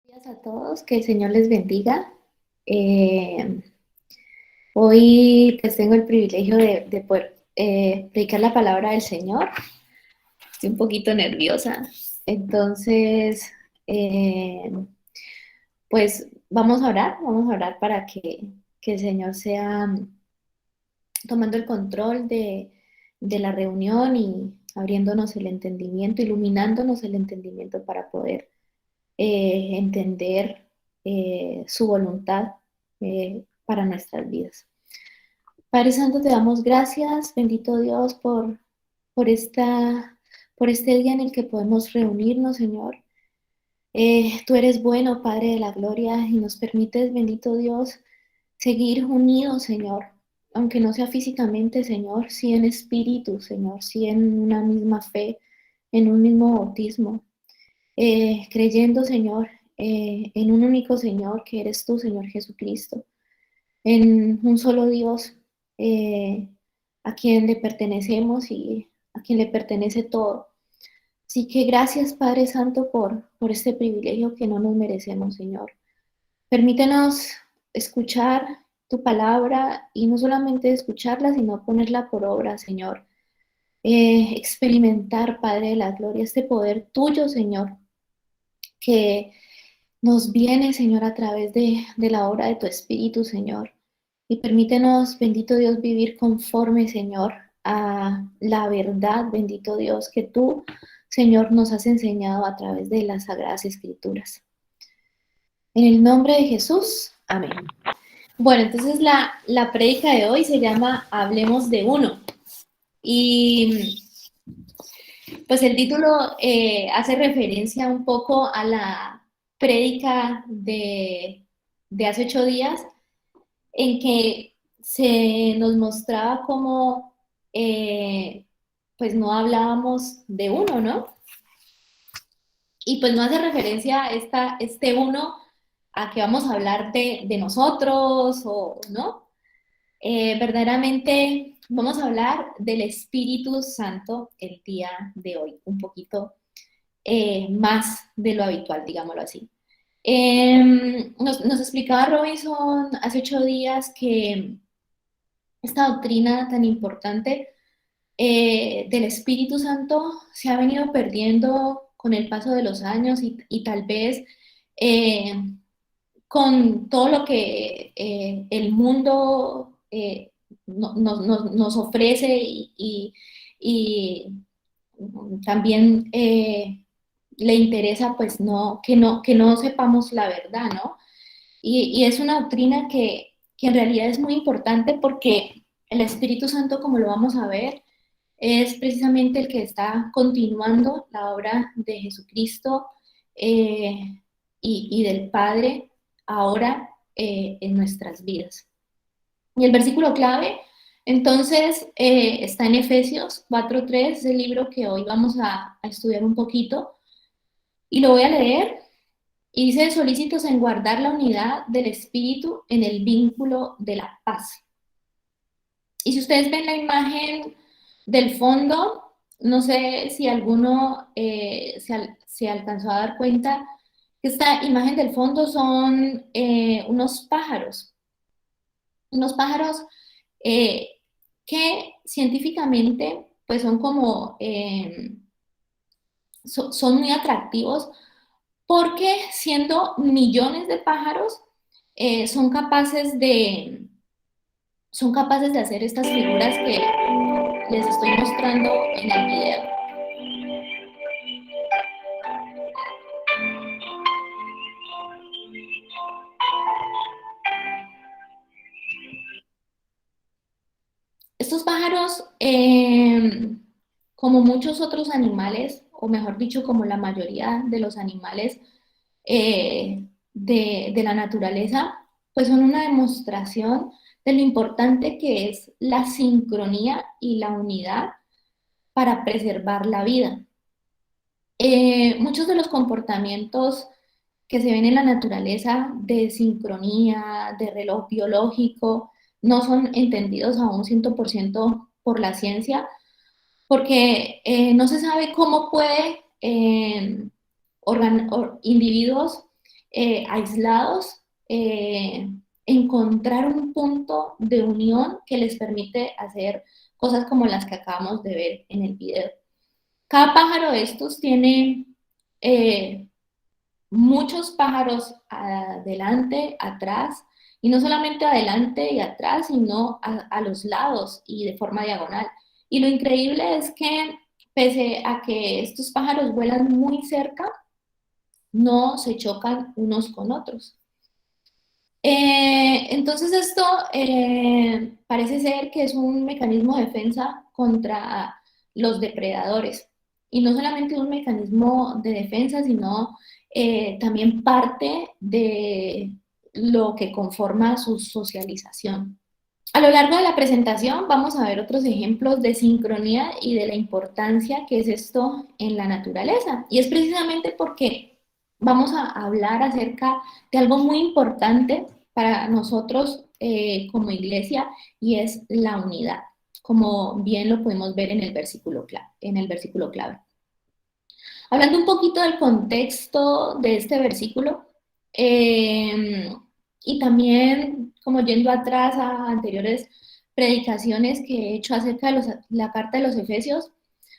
Días a todos, que el Señor les bendiga. Eh, Hoy pues tengo el privilegio de poder predicar la palabra del Señor. Estoy un poquito nerviosa. Entonces, eh, pues vamos a orar para que el Señor sea tomando el control de la reunión y abriéndonos el entendimiento, iluminándonos el entendimiento para poder entender su voluntad para nuestras vidas. Padre Santo, te damos gracias, bendito Dios, por, esta, por este día en el que podemos reunirnos, Señor. Tú eres bueno, Padre de la gloria, y nos permites, bendito Dios, seguir unidos, Señor, aunque no sea físicamente, Señor, sí en espíritu, Señor, sí en una misma fe, en un mismo bautismo, creyendo, Señor, en un único Señor que eres tú, Señor Jesucristo, en un solo Dios eh, a quien le pertenecemos y a quien le pertenece todo. Así que gracias, Padre Santo, por este privilegio que no nos merecemos, Señor. Permítenos escuchar tu palabra y no solamente escucharla, sino ponerla por obra, Señor. Experimentar, Padre de la gloria, este poder tuyo, Señor, que nos viene, Señor, a través de la obra de tu Espíritu, Señor. Y permítenos, bendito Dios, vivir conforme, Señor, a la verdad, bendito Dios, que tú, Señor, nos has enseñado a través de las Sagradas Escrituras. En el nombre de Jesús, amén. Bueno, entonces la prédica de hoy se llama Hablemos de uno. Y pues el título hace referencia un poco a la prédica de hace 8 días, en que se nos mostraba cómo pues no hablábamos de uno, ¿no? Y pues no hace referencia este uno a que vamos a hablar de nosotros o no. Verdaderamente vamos a hablar del Espíritu Santo el día de hoy, un poquito más de lo habitual, digámoslo así. Nos explicaba Robinson hace 8 días que esta doctrina tan importante del Espíritu Santo se ha venido perdiendo con el paso de los años y tal vez eh, con todo lo que el mundo nos ofrece y también le interesa pues que no sepamos la verdad, ¿no? Y es una doctrina que en realidad es muy importante porque el Espíritu Santo, como lo vamos a ver, es precisamente el que está continuando la obra de Jesucristo y del Padre ahora en nuestras vidas. Y el versículo clave, entonces, está en Efesios 4:3, el libro que hoy vamos a estudiar un poquito, y lo voy a leer. Y dice, solícitos en guardar la unidad del Espíritu en el vínculo de la paz. Y si ustedes ven la imagen del fondo, no sé si alguno se alcanzó a dar cuenta que esta imagen del fondo son unos pájaros eh, que científicamente pues son como, son muy atractivos porque siendo millones de pájaros, eh, son capaces de, son capaces de hacer estas figuras que les estoy mostrando en el video. Estos pájaros, como muchos otros animales, o mejor dicho, como la mayoría de los animales de la naturaleza, pues son una demostración de lo importante que es la sincronía y la unidad para preservar la vida. Muchos de los comportamientos que se ven en la naturaleza de sincronía, de reloj biológico, no son entendidos aún 100% por la ciencia, porque no se sabe cómo puede individuos aislados, encontrar un punto de unión que les permite hacer cosas como las que acabamos de ver en el video. Cada pájaro de estos tiene muchos pájaros adelante, atrás, y no solamente adelante y atrás, sino a los lados y de forma diagonal. Y lo increíble es que pese a que estos pájaros vuelan muy cerca, no se chocan unos con otros. Entonces esto parece ser que es un mecanismo de defensa contra los depredadores. Y no solamente un mecanismo de defensa, sino también parte de lo que conforma su socialización. A lo largo de la presentación vamos a ver otros ejemplos de sincronía y de la importancia que es esto en la naturaleza. Y es precisamente porque vamos a hablar acerca de algo muy importante para nosotros como iglesia y es la unidad, como bien lo podemos ver en el versículo clave. Hablando un poquito del contexto de este versículo, y también como yendo atrás a anteriores predicaciones que he hecho acerca de la carta de los Efesios,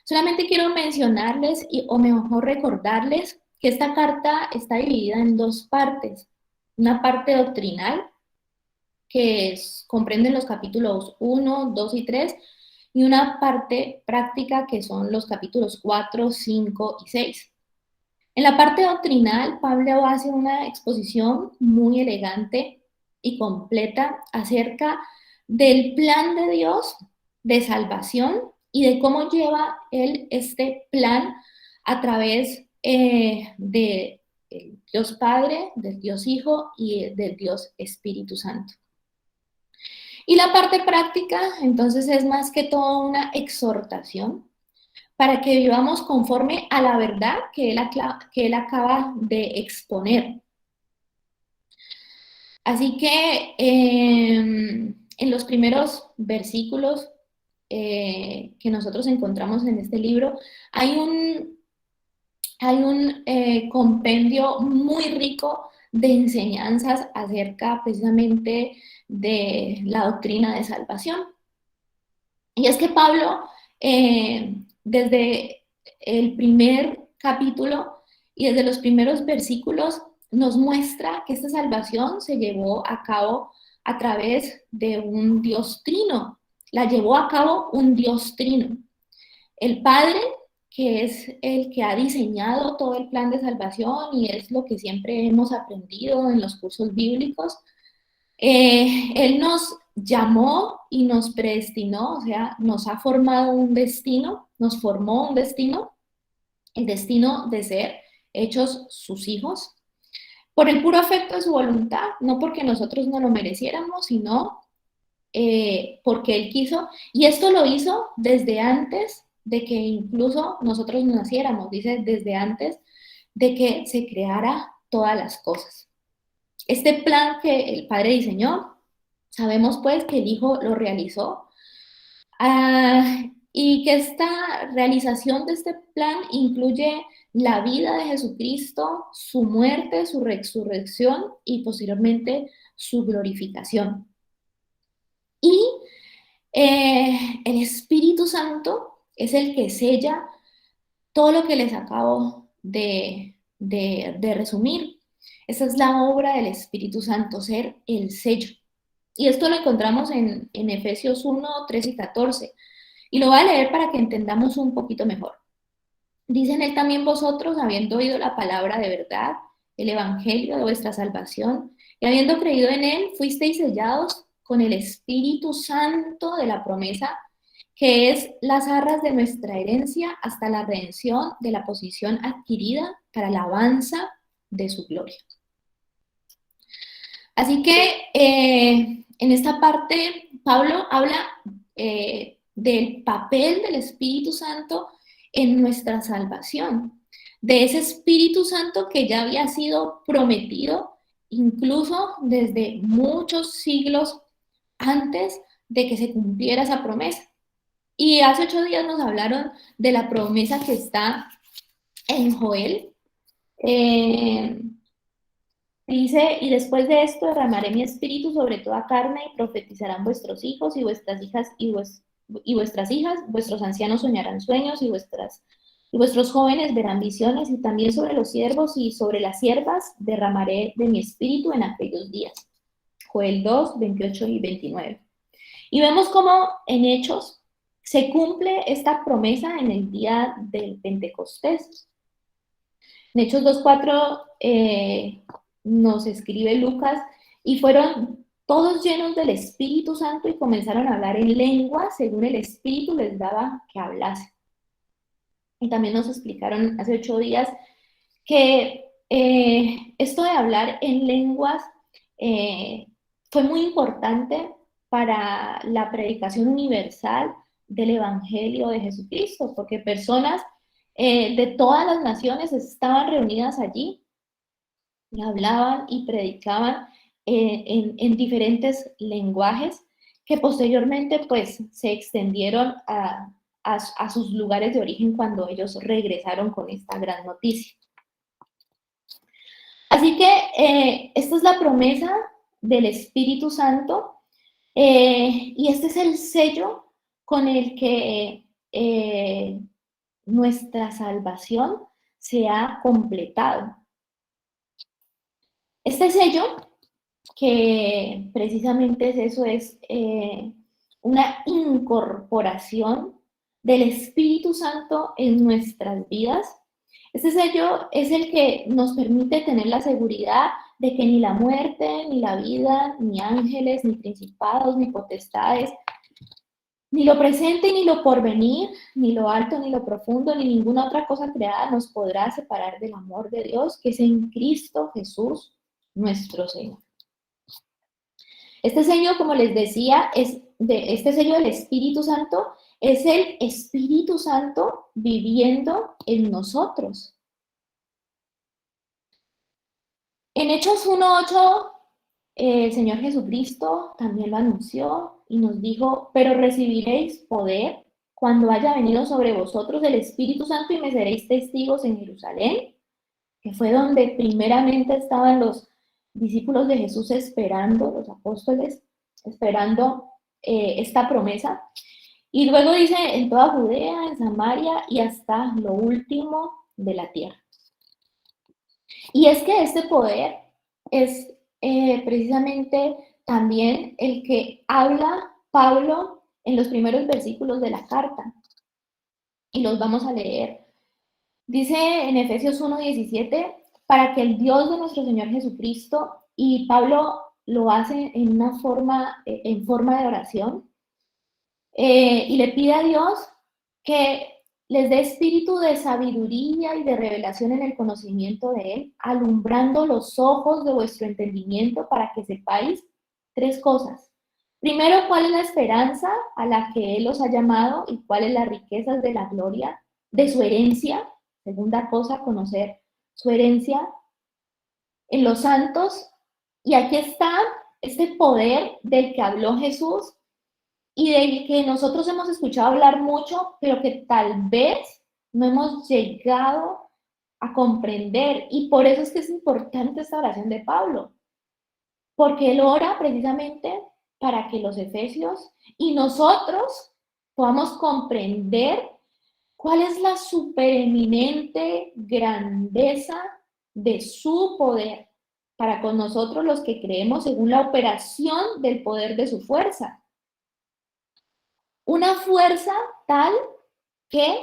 solamente quiero mencionarles, o mejor recordarles, que esta carta está dividida en dos partes. Una parte doctrinal, comprende los capítulos 1, 2 y 3, y una parte práctica que son los capítulos 4, 5 y 6. En la parte doctrinal, Pablo hace una exposición muy elegante y completa acerca del plan de Dios de salvación y de cómo lleva él este plan a través de Dios Padre, del Dios Hijo y del Dios Espíritu Santo. Y la parte práctica, entonces, es más que todo una exhortación para que vivamos conforme a la verdad que él acaba de exponer. Así que en los primeros versículos que nosotros encontramos en este libro, hay un compendio muy rico de enseñanzas acerca precisamente de la doctrina de salvación. Y es que Pablo, desde el primer capítulo y desde los primeros versículos, nos muestra que esta salvación se llevó a cabo a través de un Dios trino. La llevó a cabo un Dios trino. El Padre, que es el que ha diseñado todo el plan de salvación y es lo que siempre hemos aprendido en los cursos bíblicos, él nos llamó y nos predestinó, o sea, nos ha formado un destino, nos formó un destino, el destino de ser hechos sus hijos, por el puro afecto de su voluntad, no porque nosotros no lo mereciéramos, sino porque Él quiso, y esto lo hizo desde antes de que incluso nosotros naciéramos, dice, desde antes de que se creara todas las cosas. Este plan que el Padre diseñó, sabemos pues que el Hijo lo realizó y que esta realización de este plan incluye la vida de Jesucristo, su muerte, su resurrección y posteriormente su glorificación. Y el Espíritu Santo es el que sella todo lo que les acabo de resumir. Esa es la obra del Espíritu Santo, ser el sello. Y esto lo encontramos en Efesios 1, 3 y 14. Y lo voy a leer para que entendamos un poquito mejor. Dicen él también vosotros, habiendo oído la palabra de verdad, el evangelio de vuestra salvación, y habiendo creído en él, fuisteis sellados con el Espíritu Santo de la promesa, que es las arras de nuestra herencia hasta la redención de la posición adquirida para la alabanza de su gloria. Así que en esta parte Pablo habla del papel del Espíritu Santo en nuestra salvación, de ese Espíritu Santo que ya había sido prometido incluso desde muchos siglos antes de que se cumpliera esa promesa. Y hace 8 días nos hablaron de la promesa que está en Joel. Dice, y después de esto derramaré mi espíritu sobre toda carne y profetizarán vuestros hijos y vuestras hijas y vuestras hijas, vuestros ancianos soñarán sueños y vuestros jóvenes verán visiones y también sobre los siervos y sobre las siervas derramaré de mi espíritu en aquellos días. Joel 2, 28 y 29. Y vemos cómo en Hechos se cumple esta promesa en el día del Pentecostés. En Hechos 2:4 nos escribe Lucas, y fueron todos llenos del Espíritu Santo y comenzaron a hablar en lengua según el Espíritu les daba que hablase. Y también nos explicaron hace 8 días que esto de hablar en lenguas fue muy importante para la predicación universal del Evangelio de Jesucristo, porque personas de todas las naciones estaban reunidas allí y hablaban y predicaban en diferentes lenguajes que posteriormente pues se extendieron a sus lugares de origen cuando ellos regresaron con esta gran noticia. Así que esta es la promesa del Espíritu Santo y este es el sello con el que nuestra salvación se ha completado. Este sello, que precisamente es eso, es una incorporación del Espíritu Santo en nuestras vidas. Este sello es el que nos permite tener la seguridad de que ni la muerte, ni la vida, ni ángeles, ni principados, ni potestades, ni lo presente ni lo porvenir, ni lo alto ni lo profundo, ni ninguna otra cosa creada nos podrá separar del amor de Dios que es en Cristo Jesús, nuestro Señor. Este sello, como les decía, este sello del Espíritu Santo es el Espíritu Santo viviendo en nosotros. En Hechos 1:8, el Señor Jesucristo también lo anunció y nos dijo, pero recibiréis poder cuando haya venido sobre vosotros el Espíritu Santo y me seréis testigos en Jerusalén, que fue donde primeramente estaban los discípulos de Jesús esperando, los apóstoles, esperando esta promesa. Y luego dice, en toda Judea, en Samaria y hasta lo último de la tierra. Y es que este poder es precisamente también el que habla Pablo en los primeros versículos de la carta. Y los vamos a leer. Dice en Efesios 1:17, para que el Dios de nuestro Señor Jesucristo, y Pablo lo hace en forma de oración, y le pide a Dios que les dé espíritu de sabiduría y de revelación en el conocimiento de Él, alumbrando los ojos de vuestro entendimiento para que sepáis 3 cosas. Primero, cuál es la esperanza a la que Él os ha llamado y cuáles las riquezas de la gloria de su herencia. Segunda cosa, conocer su herencia en los santos. Y aquí está este poder del que habló Jesús y del que nosotros hemos escuchado hablar mucho, pero que tal vez no hemos llegado a comprender. Y por eso es que es importante esta oración de Pablo, porque él ora precisamente para que los efesios y nosotros podamos comprender cuál es la supereminente grandeza de su poder para con nosotros los que creemos según la operación del poder de su fuerza. Una fuerza tal que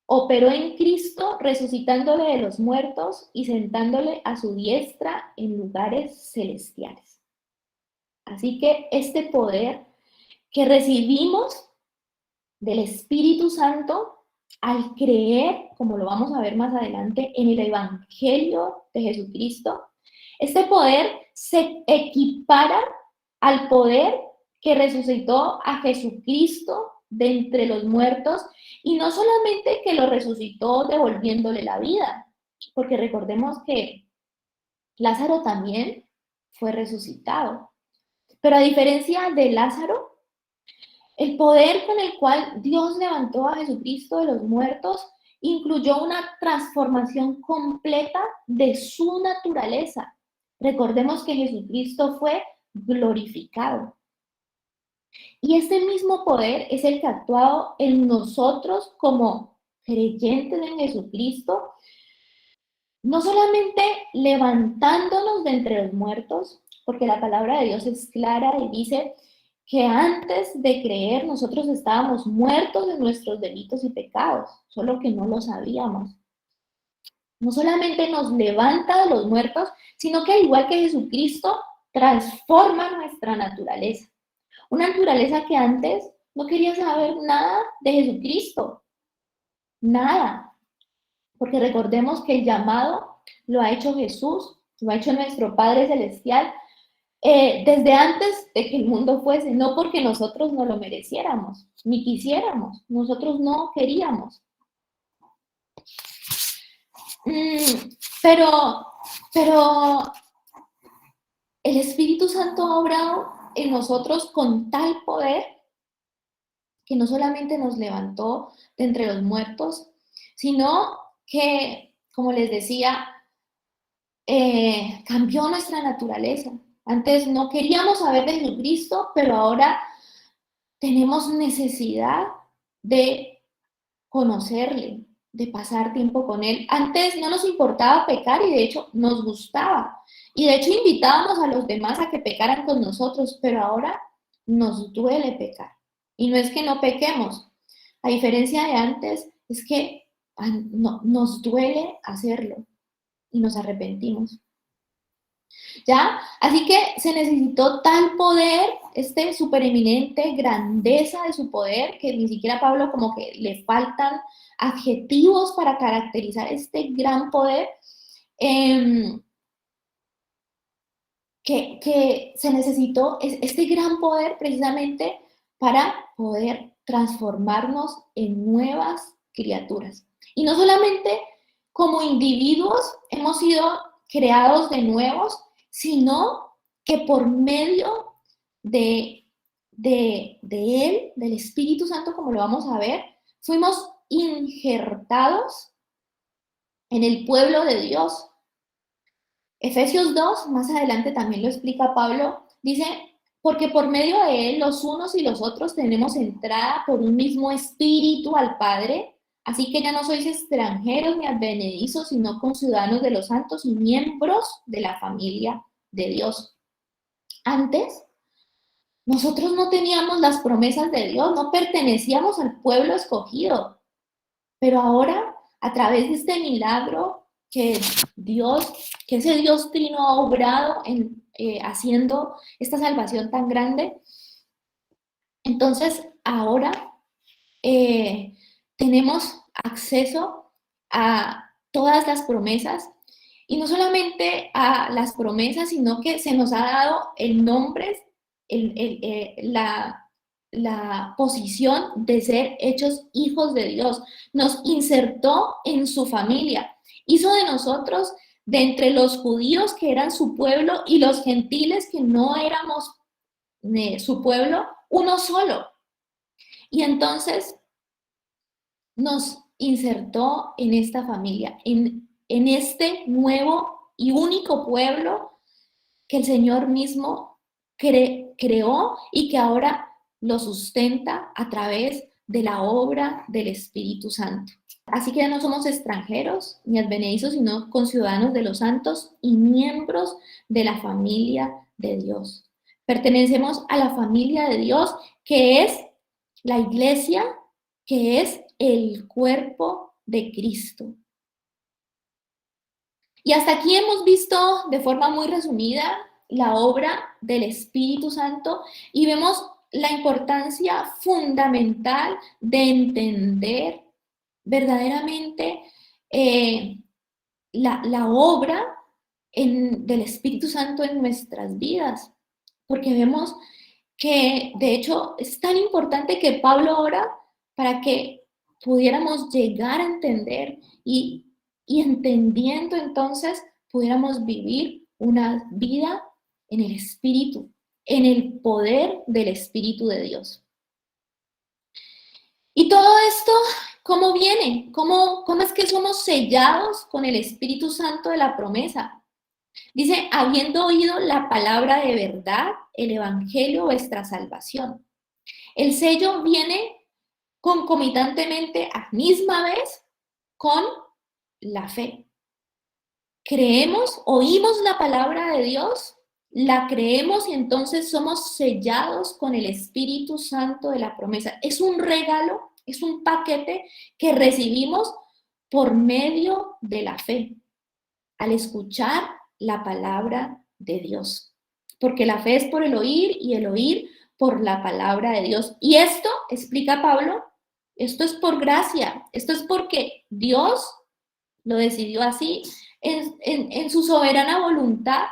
operó en Cristo resucitándole de los muertos y sentándole a su diestra en lugares celestiales. Así que este poder que recibimos del Espíritu Santo al creer, como lo vamos a ver más adelante, en el Evangelio de Jesucristo, este poder se equipara al poder que resucitó a Jesucristo de entre los muertos, y no solamente que lo resucitó devolviéndole la vida, porque recordemos que Lázaro también fue resucitado. Pero a diferencia de Lázaro, el poder con el cual Dios levantó a Jesucristo de los muertos incluyó una transformación completa de su naturaleza. Recordemos que Jesucristo fue glorificado. Y ese mismo poder es el que ha actuado en nosotros como creyentes en Jesucristo, no solamente levantándonos de entre los muertos, porque la palabra de Dios es clara y dice que antes de creer nosotros estábamos muertos en nuestros delitos y pecados, solo que no lo sabíamos. No solamente nos levanta de los muertos, sino que al igual que Jesucristo, transforma nuestra naturaleza. Una naturaleza que antes no quería saber nada de Jesucristo, nada. Porque recordemos que el llamado lo ha hecho Jesús, lo ha hecho nuestro Padre Celestial, desde antes de que el mundo fuese, no porque nosotros no lo mereciéramos, ni quisiéramos, nosotros no queríamos. Pero el Espíritu Santo ha obrado en nosotros con tal poder que no solamente nos levantó de entre los muertos, sino que, como les decía, cambió nuestra naturaleza. Antes no queríamos saber de Jesucristo, pero ahora tenemos necesidad de conocerle, de pasar tiempo con él. Antes no nos importaba pecar y de hecho nos gustaba. Y de hecho invitábamos a los demás a que pecaran con nosotros, pero ahora nos duele pecar. Y no es que no pequemos, a diferencia de antes, es que nos duele hacerlo y nos arrepentimos. ¿Ya? Así que se necesitó tal poder, supereminente grandeza de su poder, que ni siquiera Pablo como que le faltan adjetivos para caracterizar este gran poder, que se necesitó este gran poder precisamente para poder transformarnos en nuevas criaturas. Y no solamente como individuos hemos sido creados de nuevos, sino que por medio de Él, del Espíritu Santo, como lo vamos a ver, fuimos injertados en el pueblo de Dios. Efesios 2, más adelante también lo explica Pablo, dice, porque por medio de él los unos y los otros tenemos entrada por un mismo espíritu al Padre, así que ya no sois extranjeros ni advenedizos, sino conciudadanos de los santos y miembros de la familia de Dios. Antes, nosotros no teníamos las promesas de Dios, no pertenecíamos al pueblo escogido, pero ahora, a través de este milagro que ese Dios trino ha obrado haciendo esta salvación tan grande, entonces ahora tenemos acceso a todas las promesas y no solamente a las promesas, sino que se nos ha dado el nombre, la posición de ser hechos hijos de Dios. Nos insertó en su familia. Hizo de nosotros, de entre los judíos que eran su pueblo y los gentiles que no éramos su pueblo, uno solo. Y entonces nos insertó en esta familia, en este nuevo y único pueblo que el Señor mismo creó y que ahora lo sustenta a través de la obra del Espíritu Santo. Así que ya no somos extranjeros ni advenedizos, sino conciudadanos de los santos y miembros de la familia de Dios. Pertenecemos a la familia de Dios, que es la iglesia, que es el cuerpo de Cristo. Y hasta aquí hemos visto de forma muy resumida la obra del Espíritu Santo y vemos la importancia fundamental de entender verdaderamente la obra del Espíritu Santo en nuestras vidas, porque vemos que de hecho es tan importante que Pablo ora para que pudiéramos llegar a entender y entendiendo entonces pudiéramos vivir una vida en el Espíritu, en el poder del Espíritu de Dios. Y todo esto, ¿cómo viene? ¿Cómo es que somos sellados con el Espíritu Santo de la promesa? Dice, habiendo oído la palabra de verdad, el evangelio, vuestra salvación. El sello viene concomitantemente a misma vez con la fe. Creemos, oímos la palabra de Dios, la creemos y entonces somos sellados con el Espíritu Santo de la promesa. Es un regalo, es un paquete que recibimos por medio de la fe, al escuchar la palabra de Dios. Porque la fe es por el oír y el oír por la palabra de Dios. Y esto, explica Pablo, esto es por gracia, esto es porque Dios lo decidió así en su soberana voluntad,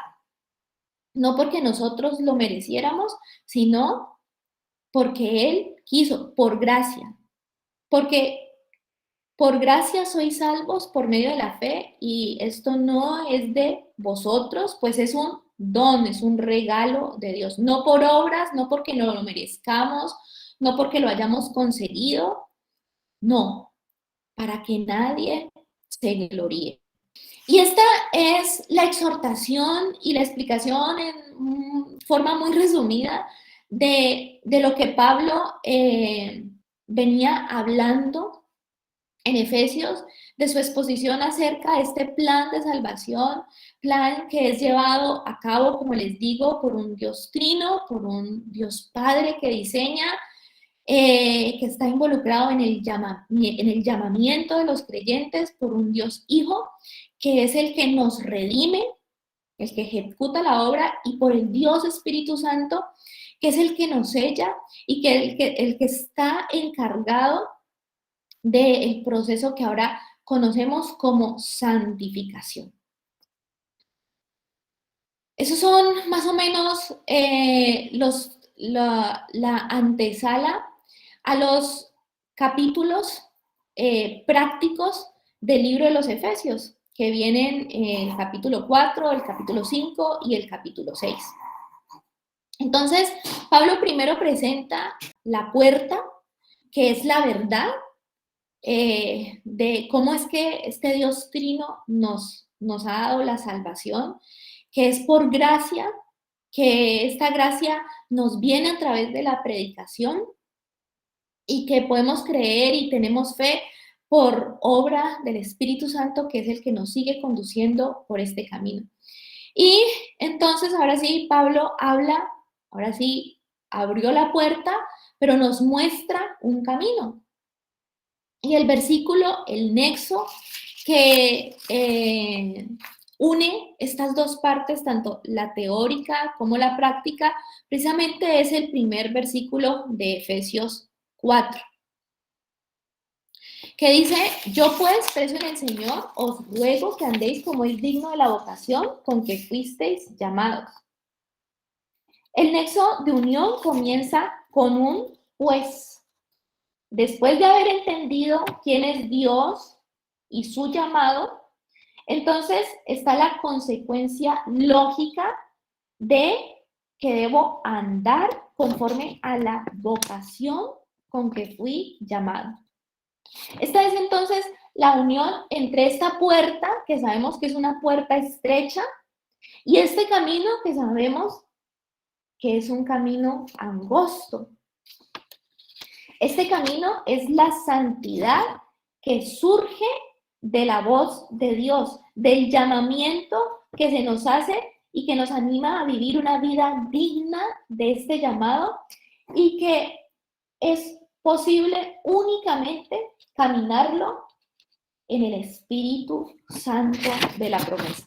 no porque nosotros lo mereciéramos, sino porque Él quiso, por gracia. Porque por gracia sois salvos por medio de la fe y esto no es de vosotros, pues es un don, es un regalo de Dios. No por obras, no porque no lo merezcamos, no porque lo hayamos conseguido, no, para que nadie se gloríe. Y esta es la exhortación y la explicación en forma muy resumida de lo que Pablo venía hablando en Efesios, de su exposición acerca de este plan de salvación, plan que es llevado a cabo, como les digo, por un Dios trino, por un Dios Padre que diseña, que está involucrado en el llamamiento de los creyentes, por un Dios Hijo, que es el que nos redime, el que ejecuta la obra, y por el Dios Espíritu Santo, que es el que nos sella y el que está encargado del proceso que ahora conocemos como santificación. Esos son más o menos la antesala a los capítulos prácticos del libro de los Efesios, que vienen el capítulo 4, el capítulo 5 y el capítulo 6. Entonces, Pablo primero presenta la puerta, que es la verdad, de cómo es que este Dios trino nos ha dado la salvación, que es por gracia, que esta gracia nos viene a través de la predicación y que podemos creer y tenemos fe por obra del Espíritu Santo, que es el que nos sigue conduciendo por este camino. Y entonces, ahora sí, Pablo habla, ahora sí, abrió la puerta, pero nos muestra un camino. Y el versículo, el nexo que une estas dos partes, tanto la teórica como la práctica, precisamente es el primer versículo de Efesios 4, que dice, yo pues, preso en el Señor, os ruego que andéis como es digno de la vocación con que fuisteis llamados. El nexo de unión comienza con un pues. Después de haber entendido quién es Dios y su llamado, entonces está la consecuencia lógica de que debo andar conforme a la vocación con que fui llamado. Esta es entonces la unión entre esta puerta, que sabemos que es una puerta estrecha, y este camino que sabemos que es un camino angosto. Este camino es la santidad que surge de la voz de Dios, del llamamiento que se nos hace y que nos anima a vivir una vida digna de este llamado y que es posible únicamente caminarlo en el Espíritu Santo de la promesa.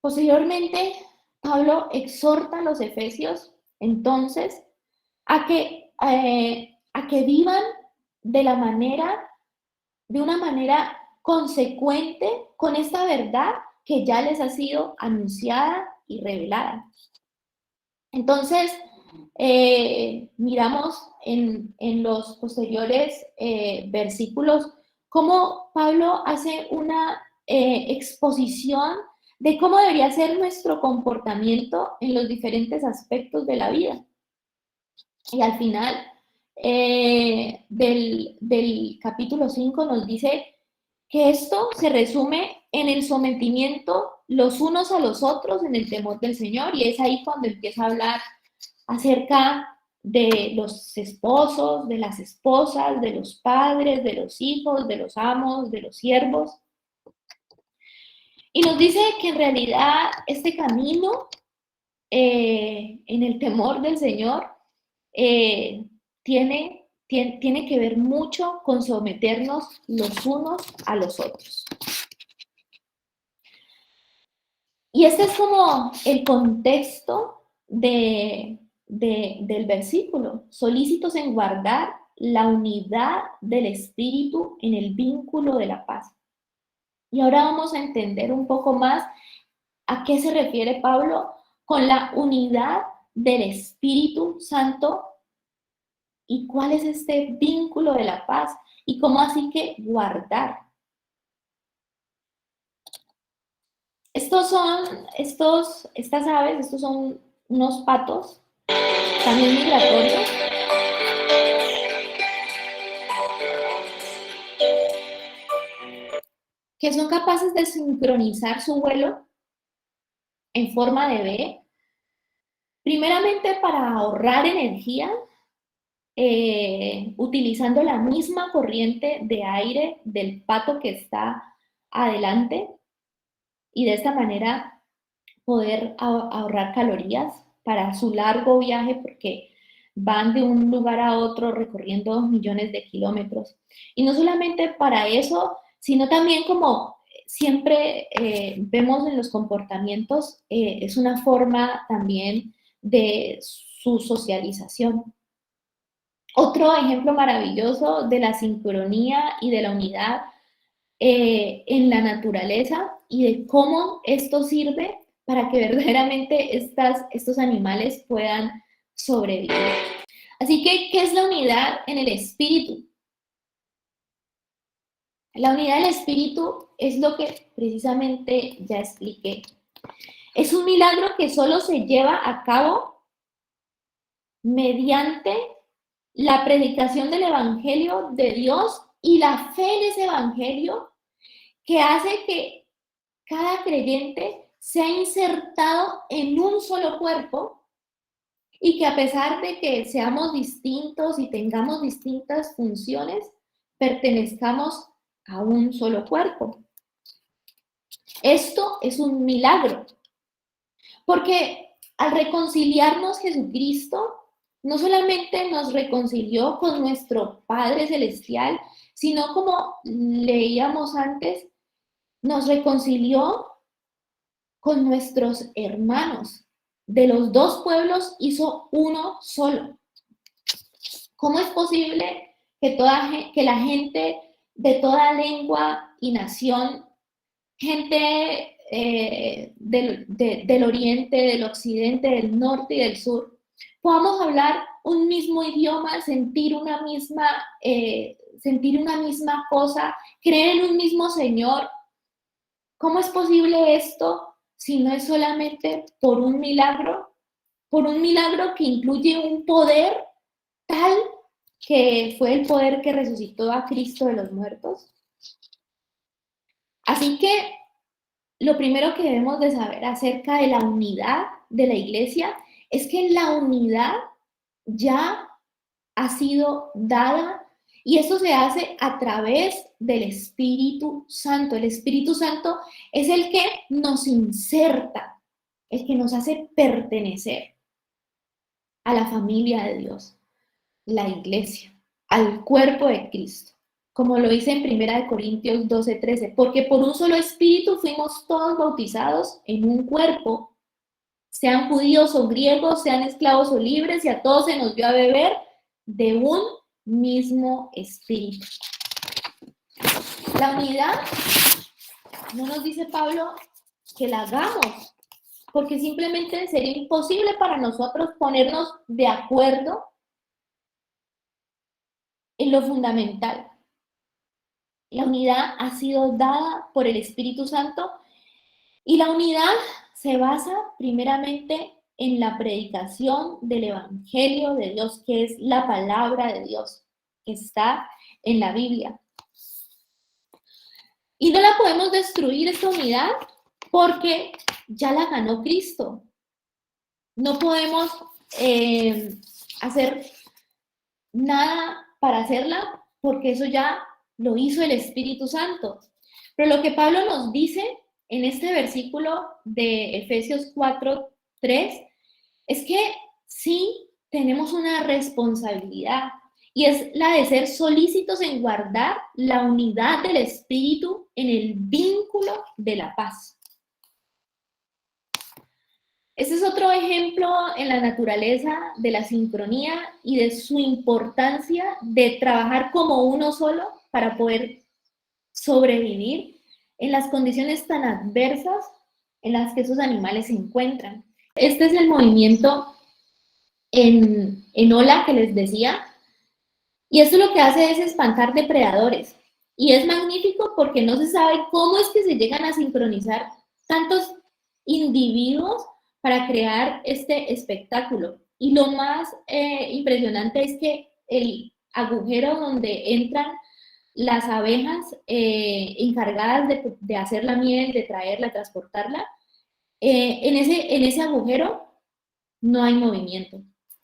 Posteriormente, Pablo exhorta a los efesios entonces a que vivan de una manera consecuente con esta verdad que ya les ha sido anunciada y revelada. Entonces, miramos en los posteriores versículos cómo Pablo hace una exposición de cómo debería ser nuestro comportamiento en los diferentes aspectos de la vida. Y al final del capítulo 5 nos dice que esto se resume en el sometimiento los unos a los otros en el temor del Señor, y es ahí cuando empieza a hablar acerca de los esposos, de las esposas, de los padres, de los hijos, de los amos, de los siervos. Y nos dice que en realidad este camino en el temor del Señor tiene que ver mucho con someternos los unos a los otros. Y este es como el contexto del versículo, solícitos en guardar la unidad del Espíritu en el vínculo de la paz. Y ahora vamos a entender un poco más a qué se refiere Pablo con la unidad del Espíritu Santo y cuál es este vínculo de la paz y cómo así que guardar. Estas aves, estos son unos patos, también migratorios, que son capaces de sincronizar su vuelo en forma de V, primeramente para ahorrar energía, utilizando la misma corriente de aire del pato que está adelante, y de esta manera poder ahorrar calorías para su largo viaje, porque van de un lugar a otro recorriendo millones de kilómetros. Y no solamente para eso, sino también como siempre vemos en los comportamientos, es una forma también de su socialización. Otro ejemplo maravilloso de la sincronía y de la unidad en la naturaleza y de cómo esto sirve para que verdaderamente estos animales puedan sobrevivir. Así que, ¿qué es la unidad en el espíritu? La unidad del espíritu es lo que precisamente ya expliqué. Es un milagro que solo se lleva a cabo mediante la predicación del Evangelio de Dios y la fe en ese Evangelio, que hace que cada creyente sea insertado en un solo cuerpo, y que a pesar de que seamos distintos y tengamos distintas funciones, pertenezcamos a un solo cuerpo. Esto es un milagro, porque al reconciliarnos Jesucristo, no solamente nos reconcilió con nuestro Padre Celestial, sino como leíamos antes, nos reconcilió con nuestros hermanos. De los dos pueblos hizo uno solo. ¿Cómo es posible que la gente de toda lengua y nación, gente del oriente, del occidente, del norte y del sur, podamos hablar un mismo idioma, sentir una misma cosa, creer en un mismo Señor? ¿Cómo es posible esto si no es solamente por un milagro que incluye un poder tal que fue el poder que resucitó a Cristo de los muertos? Así que lo primero que debemos de saber acerca de la unidad de la iglesia es que la unidad ya ha sido dada, y esto se hace a través del Espíritu Santo. El Espíritu Santo es el que nos inserta, el que nos hace pertenecer a la familia de Dios, la iglesia, al cuerpo de Cristo. Como lo dice en 1 Corintios 12:13, porque por un solo espíritu fuimos todos bautizados en un cuerpo, sean judíos o griegos, sean esclavos o libres, y a todos se nos dio a beber de un mismo espíritu. La unidad, no nos dice Pablo que la hagamos, porque simplemente sería imposible para nosotros ponernos de acuerdo en lo fundamental. La unidad ha sido dada por el Espíritu Santo, y la unidad se basa primeramente en la predicación del Evangelio de Dios, que es la palabra de Dios, que está en la Biblia. Y no la podemos destruir esta unidad porque ya la ganó Cristo. No podemos hacer nada para hacerla porque eso ya lo hizo el Espíritu Santo. Pero lo que Pablo nos dice en este versículo de Efesios 4:3 es que sí tenemos una responsabilidad y es la de ser solícitos en guardar la unidad del Espíritu en el vínculo de la paz. Este es otro ejemplo en la naturaleza de la sincronía y de su importancia de trabajar como uno solo para poder sobrevivir en las condiciones tan adversas en las que esos animales se encuentran. Este es el movimiento en ola que les decía, y eso lo que hace es espantar depredadores. Y es magnífico porque no se sabe cómo es que se llegan a sincronizar tantos individuos para crear este espectáculo. Y lo más impresionante es que el agujero donde entran las abejas encargadas de hacer la miel, de traerla, transportarla, en ese agujero no hay movimiento.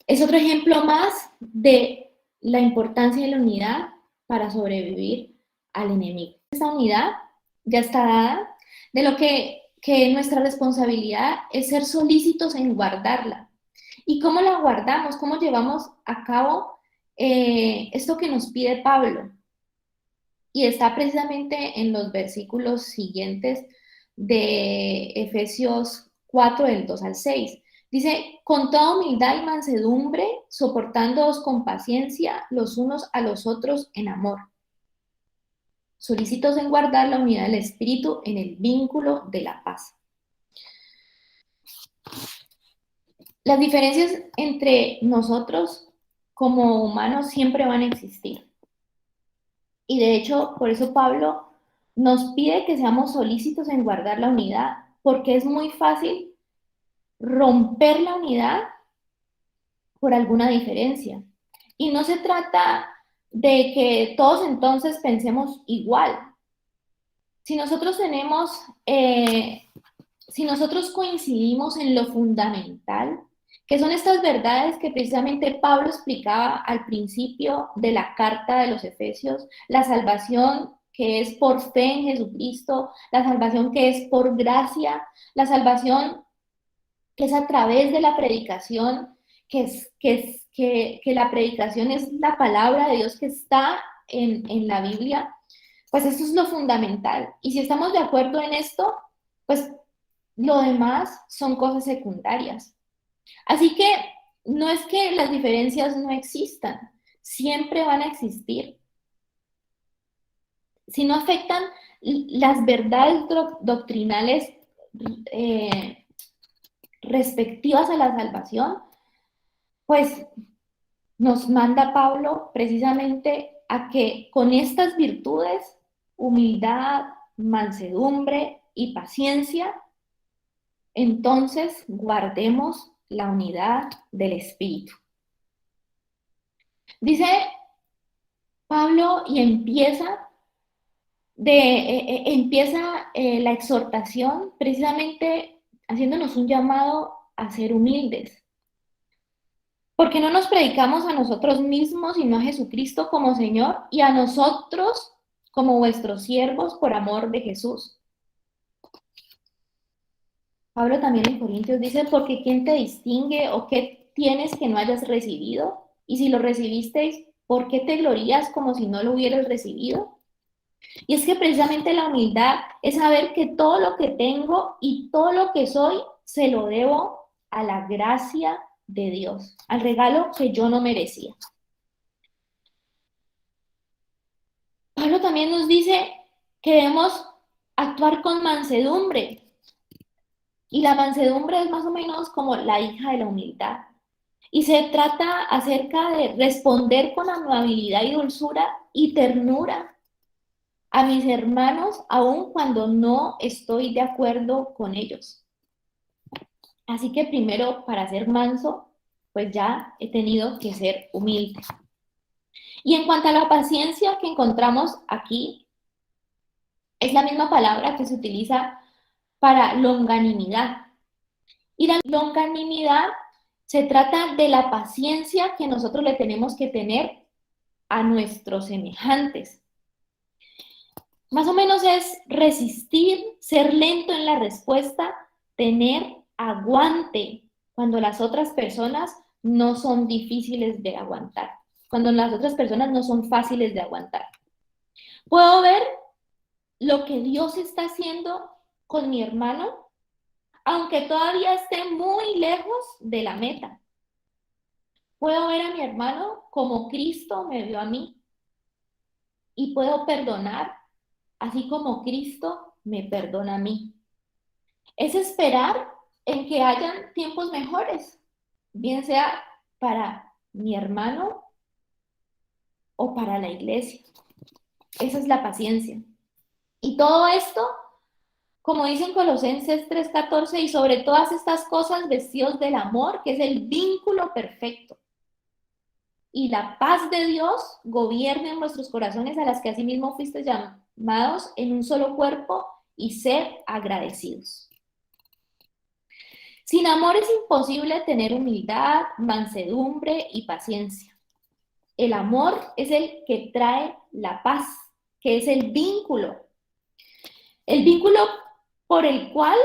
Es otro ejemplo más de la importancia de la unidad para sobrevivir al enemigo. Esta unidad ya está dada, de lo que nuestra responsabilidad es ser solícitos en guardarla. ¿Y cómo la guardamos? ¿Cómo llevamos a cabo esto que nos pide Pablo? Y está precisamente en los versículos siguientes de Efesios 4, del 2 al 6. Dice, con toda humildad y mansedumbre, soportándoos con paciencia los unos a los otros en amor, solícitos en guardar la unidad del Espíritu en el vínculo de la paz. Las diferencias entre nosotros como humanos siempre van a existir. Y de hecho, por eso Pablo nos pide que seamos solícitos en guardar la unidad, porque es muy fácil romper la unidad por alguna diferencia. Y no se trata de que todos entonces pensemos igual. Si nosotros tenemos, si nosotros coincidimos en lo fundamental, que son estas verdades que precisamente Pablo explicaba al principio de la carta de los Efesios, la salvación que es por fe en Jesucristo, la salvación que es por gracia, la salvación que es a través de la predicación, que la predicación es la palabra de Dios que está en la Biblia, pues eso es lo fundamental. Y si estamos de acuerdo en esto, pues lo demás son cosas secundarias. Así que no es que las diferencias no existan, siempre van a existir. Si no afectan las verdades doctrinales respectivas a la salvación, pues nos manda Pablo precisamente a que con estas virtudes, humildad, mansedumbre y paciencia, entonces guardemos la unidad del Espíritu. Dice Pablo y empieza la exhortación precisamente haciéndonos un llamado a ser humildes. Porque no nos predicamos a nosotros mismos, sino a Jesucristo como Señor y a nosotros como vuestros siervos por amor de Jesús. Pablo también en Corintios dice, porque ¿quién te distingue o qué tienes que no hayas recibido? Y si lo recibisteis, ¿por qué te glorías como si no lo hubieras recibido? Y es que precisamente la humildad es saber que todo lo que tengo y todo lo que soy se lo debo a la gracia de Dios, al regalo que yo no merecía. Pablo también nos dice que debemos actuar con mansedumbre. Y la mansedumbre es más o menos como la hija de la humildad. Y se trata acerca de responder con amabilidad y dulzura y ternura a mis hermanos, aun cuando no estoy de acuerdo con ellos. Así que primero, para ser manso, pues ya he tenido que ser humilde. Y en cuanto a la paciencia que encontramos aquí, Es la misma palabra que se utiliza para longanimidad. Y la longanimidad se trata de la paciencia que nosotros le tenemos que tener a nuestros semejantes. Más o menos es resistir, ser lento en la respuesta, tener aguante cuando las otras personas no son difíciles de aguantar, cuando las otras personas no son fáciles de aguantar. Puedo ver lo que Dios está haciendo con mi hermano, aunque todavía esté muy lejos de la meta. Puedo ver a mi hermano como Cristo me vio a mí y puedo perdonar así como Cristo me perdona a mí. Es esperar en que hayan tiempos mejores, bien sea para mi hermano o para la iglesia. Esa es la paciencia. Y todo esto, como dicen Colosenses 3:14, y sobre todas estas cosas vestidos del amor, que es el vínculo perfecto. Y la paz de Dios gobierne en vuestros corazones, a las que asimismo fuisteis llamados en un solo cuerpo, y sed agradecidos. Sin amor es imposible tener humildad, mansedumbre y paciencia. El amor es el que trae la paz, que es el vínculo por el cual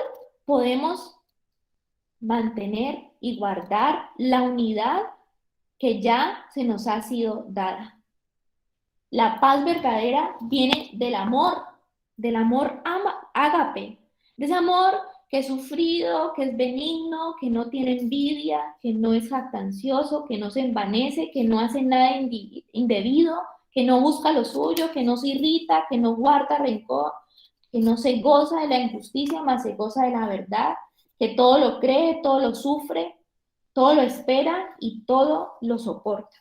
podemos mantener y guardar la unidad que ya se nos ha sido dada. La paz verdadera viene del amor ágape, de ese amor que es sufrido, que es benigno, que no tiene envidia, que no es jactancioso, que no se envanece, que no hace nada indebido, que no busca lo suyo, que no se irrita, que no guarda rencor, que no se goza de la injusticia, mas se goza de la verdad, que todo lo cree, todo lo sufre, todo lo espera y todo lo soporta.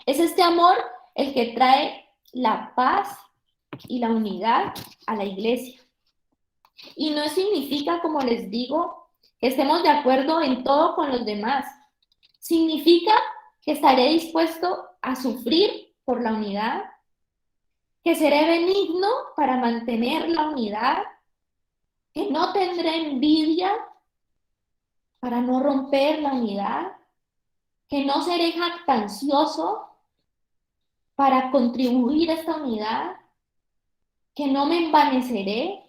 Es este amor el que trae la paz y la unidad a la iglesia. Y no significa, como les digo, que estemos de acuerdo en todo con los demás. Significa que estaré dispuesto a sufrir por la unidad, que seré benigno para mantener la unidad, que no tendré envidia para no romper la unidad, que no seré jactancioso para contribuir a esta unidad, que no me envaneceré,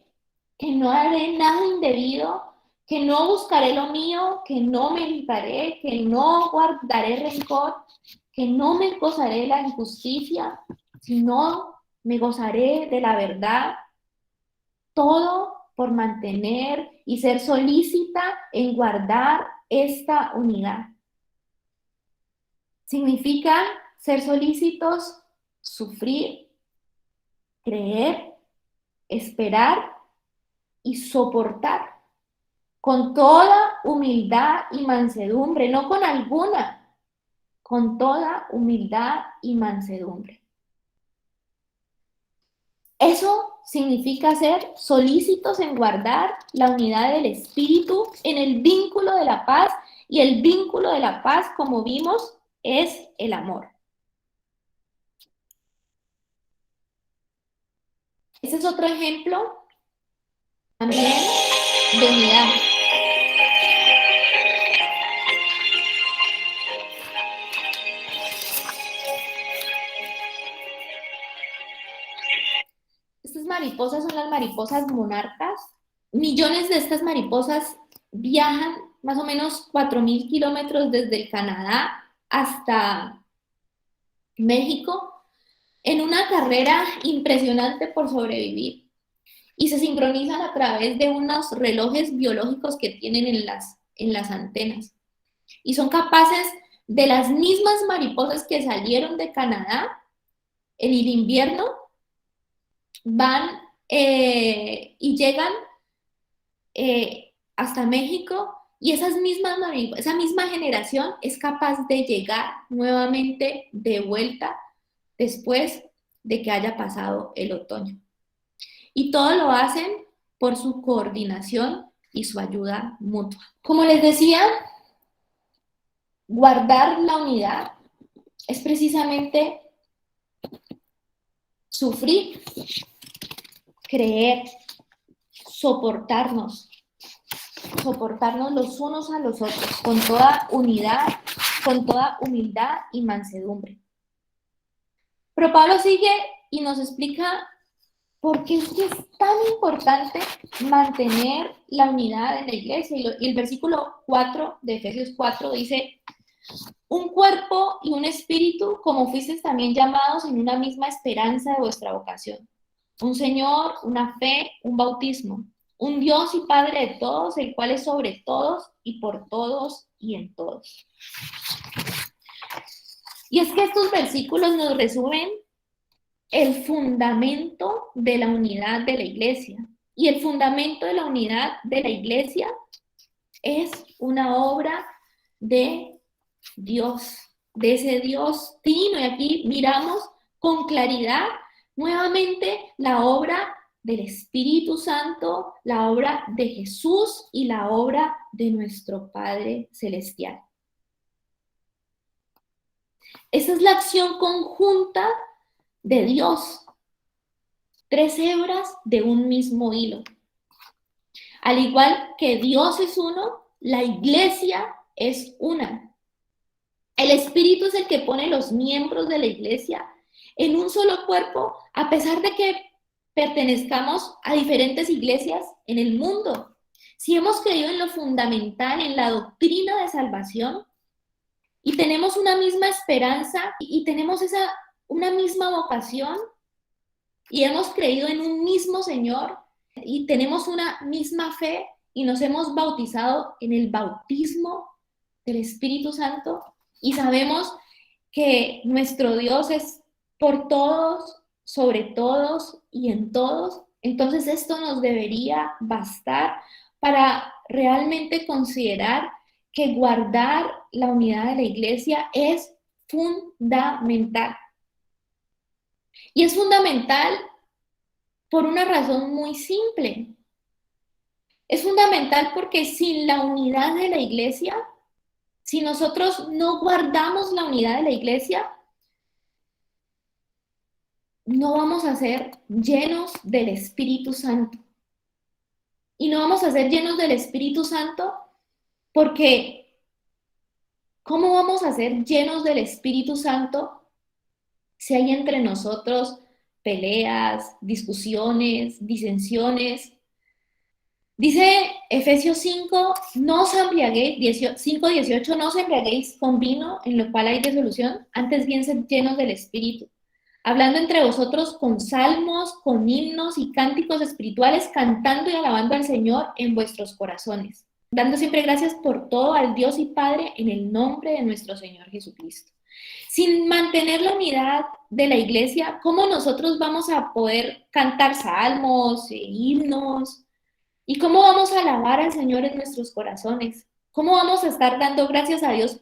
que no haré nada indebido, que no buscaré lo mío, que no me irritaré, que no guardaré rencor, que no me gozaré de la injusticia, sino me gozaré de la verdad. Todo por mantener y ser solícita en guardar esta unidad. Significa ser solícitos, sufrir, creer, esperar y soportar con toda humildad y mansedumbre, no con alguna, con toda humildad y mansedumbre. Eso significa ser solícitos en guardar la unidad del espíritu en el vínculo de la paz, y el vínculo de la paz, como vimos, es el amor. Ese es otro ejemplo también de unidad. Estas mariposas son las mariposas monarcas. Millones de estas mariposas viajan más o menos 4.000 kilómetros desde el Canadá hasta México en una carrera impresionante por sobrevivir, y se sincronizan a través de unos relojes biológicos que tienen en las antenas. Y son capaces, de las mismas mariposas que salieron de Canadá en el invierno, van y llegan hasta México, y esa misma generación es capaz de llegar nuevamente de vuelta después de que haya pasado el otoño. Y todo lo hacen por su coordinación y su ayuda mutua. Como les decía, guardar la unidad es precisamente sufrir, creer, soportarnos los unos a los otros, con toda unidad, con toda humildad y mansedumbre. Pero Pablo sigue y nos explica por qué es que es tan importante mantener la unidad en la iglesia. Y el versículo 4 de Efesios 4 dice: un cuerpo y un espíritu, como fuisteis también llamados en una misma esperanza de vuestra vocación. Un Señor, una fe, un bautismo. Un Dios y Padre de todos, el cual es sobre todos y por todos y en todos. Y es que estos versículos nos resumen el fundamento de la unidad de la iglesia. Y el fundamento de la unidad de la iglesia es una obra de Dios, de ese Dios trino. Y aquí miramos con claridad nuevamente la obra del Espíritu Santo, la obra de Jesús y la obra de nuestro Padre Celestial. Esa es la acción conjunta de Dios. 3 hebras de un mismo hilo. Al igual que Dios es uno, la iglesia es una. El Espíritu es el que pone los miembros de la iglesia en un solo cuerpo, a pesar de que pertenezcamos a diferentes iglesias en el mundo. Si hemos creído en lo fundamental, en la doctrina de salvación, y tenemos una misma esperanza y tenemos una misma vocación, y hemos creído en un mismo Señor, y tenemos una misma fe, y nos hemos bautizado en el bautismo del Espíritu Santo, y sabemos que nuestro Dios es por todos, sobre todos y en todos. Entonces esto nos debería bastar para realmente considerar que guardar la unidad de la iglesia es fundamental. Y es fundamental por una razón muy simple. Es fundamental porque sin la unidad de la iglesia, si nosotros no guardamos la unidad de la iglesia, no vamos a ser llenos del Espíritu Santo. Y no vamos a ser llenos del Espíritu Santo porque ¿cómo vamos a ser llenos del Espíritu Santo si hay entre nosotros peleas, discusiones, disensiones? Dice Efesios 5, no os embriaguéis, 5:18, no os embriaguéis con vino en lo cual hay disolución, antes bien sed llenos del Espíritu, hablando entre vosotros con salmos, con himnos y cánticos espirituales, cantando y alabando al Señor en vuestros corazones, dando siempre gracias por todo al Dios y Padre en el nombre de nuestro Señor Jesucristo. Sin mantener la unidad de la iglesia, ¿cómo nosotros vamos a poder cantar salmos, himnos? ¿Y cómo vamos a alabar al Señor en nuestros corazones? ¿Cómo vamos a estar dando gracias a Dios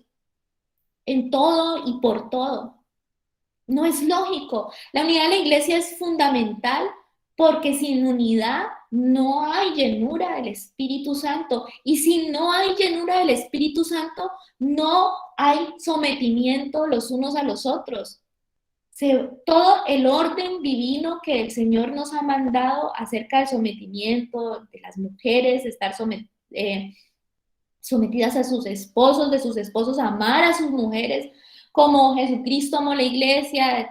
en todo y por todo? No es lógico. La unidad de la iglesia es fundamental porque sin unidad no hay llenura del Espíritu Santo. Y si no hay llenura del Espíritu Santo, no hay sometimiento los unos a los otros. Todo el orden divino que el Señor nos ha mandado acerca del sometimiento de las mujeres, estar sometidas a sus esposos, de sus esposos amar a sus mujeres, como Jesucristo amó la iglesia,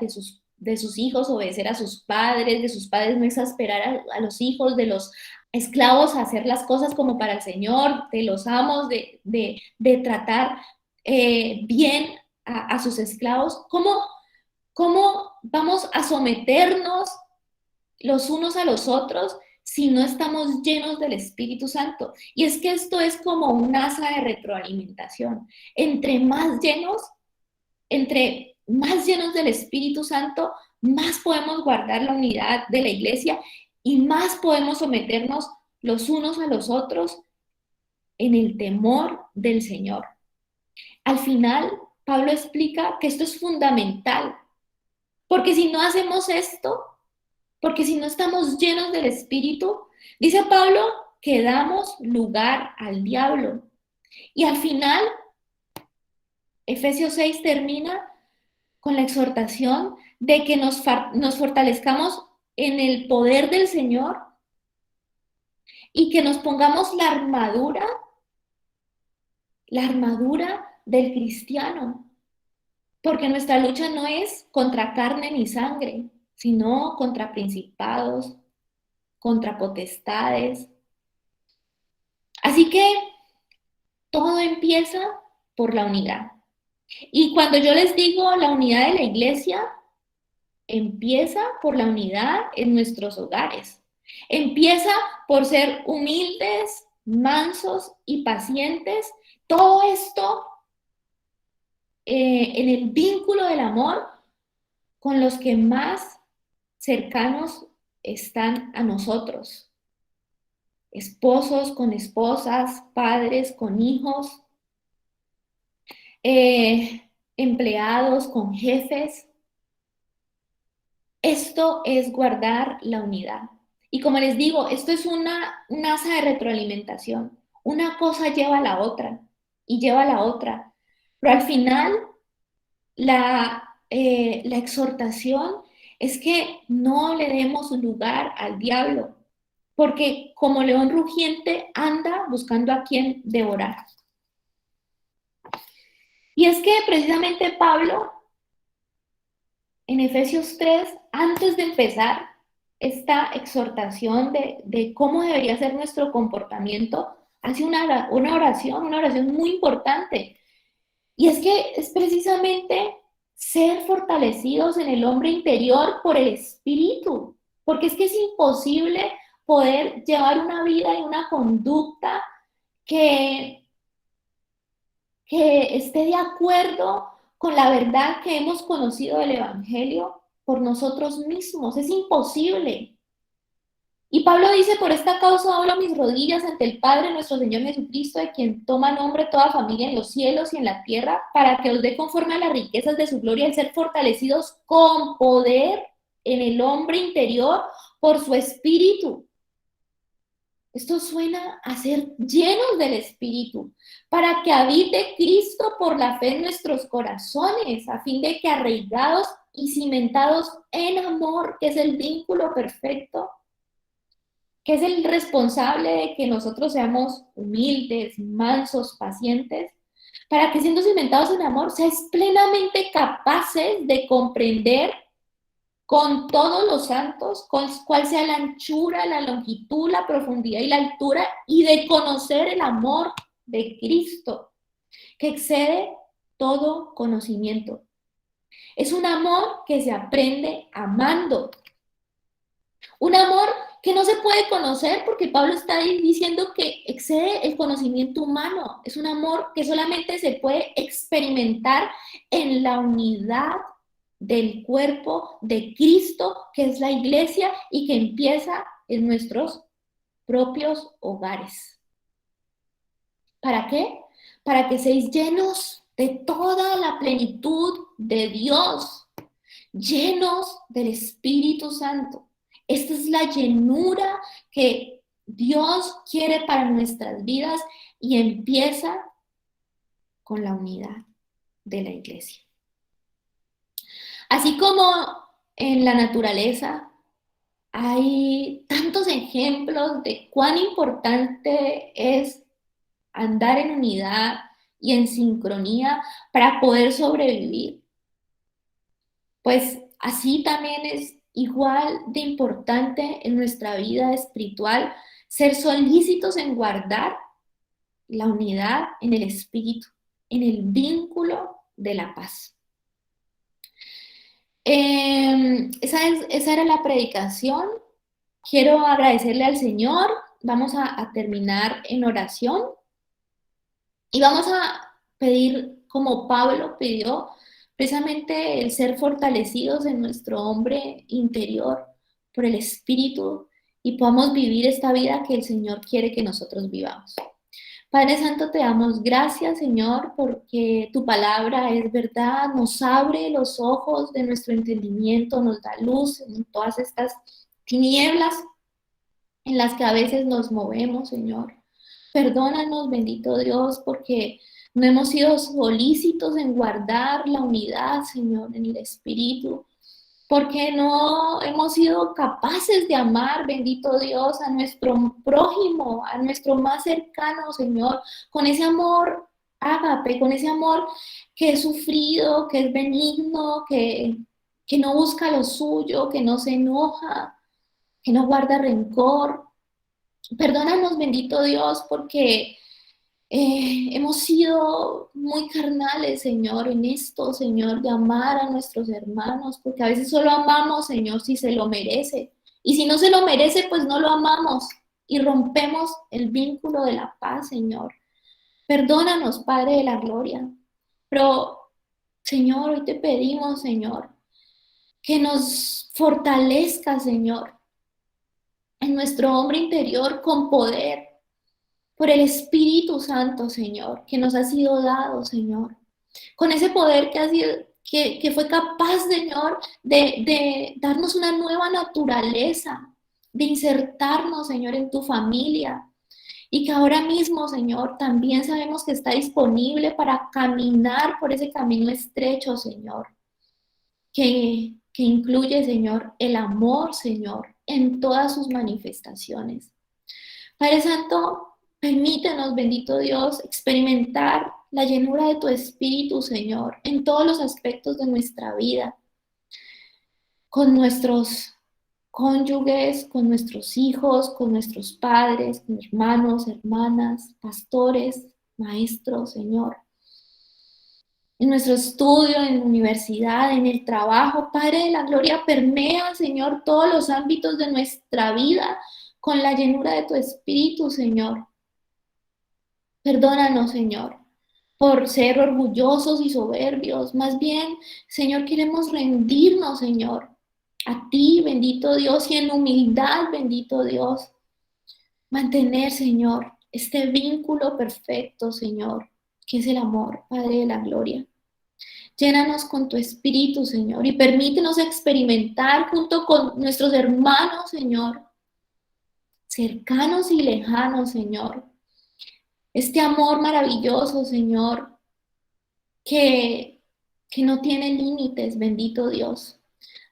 de sus hijos obedecer a sus padres, de sus padres no exasperar a los hijos, de los esclavos a hacer las cosas como para el Señor, de los amos de tratar bien a sus esclavos. ¿Cómo vamos a someternos los unos a los otros si no estamos llenos del Espíritu Santo? Y es que esto es como un asa de retroalimentación. Entre más llenos del Espíritu Santo, más podemos guardar la unidad de la iglesia y más podemos someternos los unos a los otros en el temor del Señor. Al final, Pablo explica que esto es fundamental. Porque si no hacemos esto, porque si no estamos llenos del Espíritu, dice Pablo, que damos lugar al diablo. Y al final, Efesios 6 termina con la exhortación de que nos fortalezcamos en el poder del Señor y que nos pongamos la armadura del cristiano, porque nuestra lucha no es contra carne ni sangre, sino contra principados, contra potestades. Así que todo empieza por la unidad. Y cuando yo les digo la unidad de la iglesia, empieza por la unidad en nuestros hogares. Empieza por ser humildes, mansos y pacientes. Todo esto en el vínculo del amor con los que más cercanos están a nosotros. Esposos con esposas, padres con hijos, empleados con jefes. Esto es guardar la unidad. Y como les digo, esto es un asa de retroalimentación. Una cosa lleva a la otra y lleva a la otra. Pero al final, la exhortación es que no le demos lugar al diablo, porque como león rugiente anda buscando a quien devorar. Y es que precisamente Pablo, en Efesios 3, antes de empezar esta exhortación de cómo debería ser nuestro comportamiento, hace una oración muy importante. Y es que es precisamente ser fortalecidos en el hombre interior por el Espíritu, porque es que es imposible poder llevar una vida y una conducta que esté de acuerdo con la verdad que hemos conocido del Evangelio por nosotros mismos. Es imposible. Y Pablo dice, por esta causa doblo mis rodillas ante el Padre nuestro Señor Jesucristo, de quien toma nombre toda familia en los cielos y en la tierra, para que os dé conforme a las riquezas de su gloria el ser fortalecidos con poder en el hombre interior por su Espíritu. Esto suena a ser llenos del Espíritu, para que habite Cristo por la fe en nuestros corazones, a fin de que arraigados y cimentados en amor, que es el vínculo perfecto, que es el responsable de que nosotros seamos humildes, mansos, pacientes, para que siendo cimentados en amor, seáis plenamente capaces de comprender con todos los santos cuál sea la anchura, la longitud, la profundidad y la altura, y de conocer el amor de Cristo, que excede todo conocimiento. Es un amor que se aprende amando. Un amor que no se puede conocer porque Pablo está diciendo que excede el conocimiento humano. Es un amor que solamente se puede experimentar en la unidad del cuerpo de Cristo, que es la iglesia y que empieza en nuestros propios hogares. ¿Para qué? Para que seáis llenos de toda la plenitud de Dios, llenos del Espíritu Santo. Esta es la llenura que Dios quiere para nuestras vidas y empieza con la unidad de la iglesia. Así como en la naturaleza hay tantos ejemplos de cuán importante es andar en unidad y en sincronía para poder sobrevivir, pues así también es igual de importante en nuestra vida espiritual ser solícitos en guardar la unidad en el espíritu, en el vínculo de la paz. Esa era la predicación. Quiero agradecerle al Señor. Vamos a terminar en oración y vamos a pedir, como Pablo pidió, precisamente el ser fortalecidos en nuestro hombre interior por el Espíritu y podamos vivir esta vida que el Señor quiere que nosotros vivamos. Padre Santo, te damos gracias, Señor, porque tu palabra es verdad, nos abre los ojos de nuestro entendimiento, nos da luz en todas estas tinieblas en las que a veces nos movemos, Señor. Perdónanos, bendito Dios, porque no hemos sido solícitos en guardar la unidad, Señor, en el Espíritu. porque no hemos sido capaces de amar, bendito Dios, a nuestro prójimo, a nuestro más cercano, Señor, con ese amor ágape, con ese amor que es sufrido, que es benigno, que no busca lo suyo, que no se enoja, que no guarda rencor. Perdónanos, bendito Dios, porque hemos sido muy carnales, Señor, en esto, Señor, de amar a nuestros hermanos, porque a veces solo amamos, Señor, si se lo merece. Y si no se lo merece, pues no lo amamos y rompemos el vínculo de la paz, Señor. Perdónanos, Padre de la Gloria. Pero, Señor, hoy te pedimos, Señor, que nos fortalezca, Señor, en nuestro hombre interior con poder por el Espíritu Santo, Señor, que nos ha sido dado, Señor. Con ese poder que ha sido, que fue capaz, Señor, de darnos una nueva naturaleza, de insertarnos, Señor, en tu familia. Y que ahora mismo, Señor, también sabemos que está disponible para caminar por ese camino estrecho, Señor, que incluye, Señor, el amor, Señor, en todas sus manifestaciones. Padre Santo, permítenos, bendito Dios, experimentar la llenura de tu Espíritu, Señor, en todos los aspectos de nuestra vida, con nuestros cónyuges, con nuestros hijos, con nuestros padres, con hermanos, hermanas, pastores, maestros, Señor. En nuestro estudio, en la universidad, en el trabajo, Padre de la Gloria, permea, Señor, todos los ámbitos de nuestra vida con la llenura de tu Espíritu, Señor. Perdónanos, Señor, por ser orgullosos y soberbios. Más bien, Señor, queremos rendirnos, Señor, a ti, bendito Dios, y en humildad, bendito Dios, mantener, Señor, este vínculo perfecto, Señor, que es el amor, Padre de la Gloria. Llénanos con tu Espíritu, Señor, y permítenos experimentar junto con nuestros hermanos, Señor, cercanos y lejanos, Señor, este amor maravilloso, Señor, que, que no tiene límites, bendito Dios.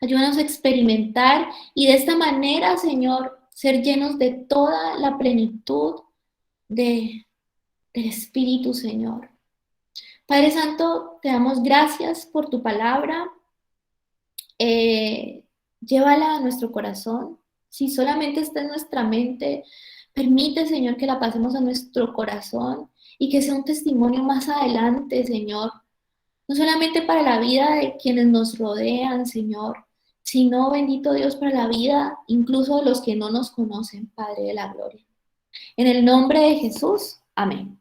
Ayúdanos a experimentar y de esta manera, Señor, ser llenos de toda la plenitud del Espíritu, Señor. Padre Santo, te damos gracias por tu palabra. Eh, Llévala a nuestro corazón. Si solamente está en nuestra mente, permite, Señor, que la pasemos a nuestro corazón y que sea un testimonio más adelante, Señor, no solamente para la vida de quienes nos rodean, Señor, sino, bendito Dios, para la vida incluso de los que no nos conocen, Padre de la Gloria. En el nombre de Jesús, amén.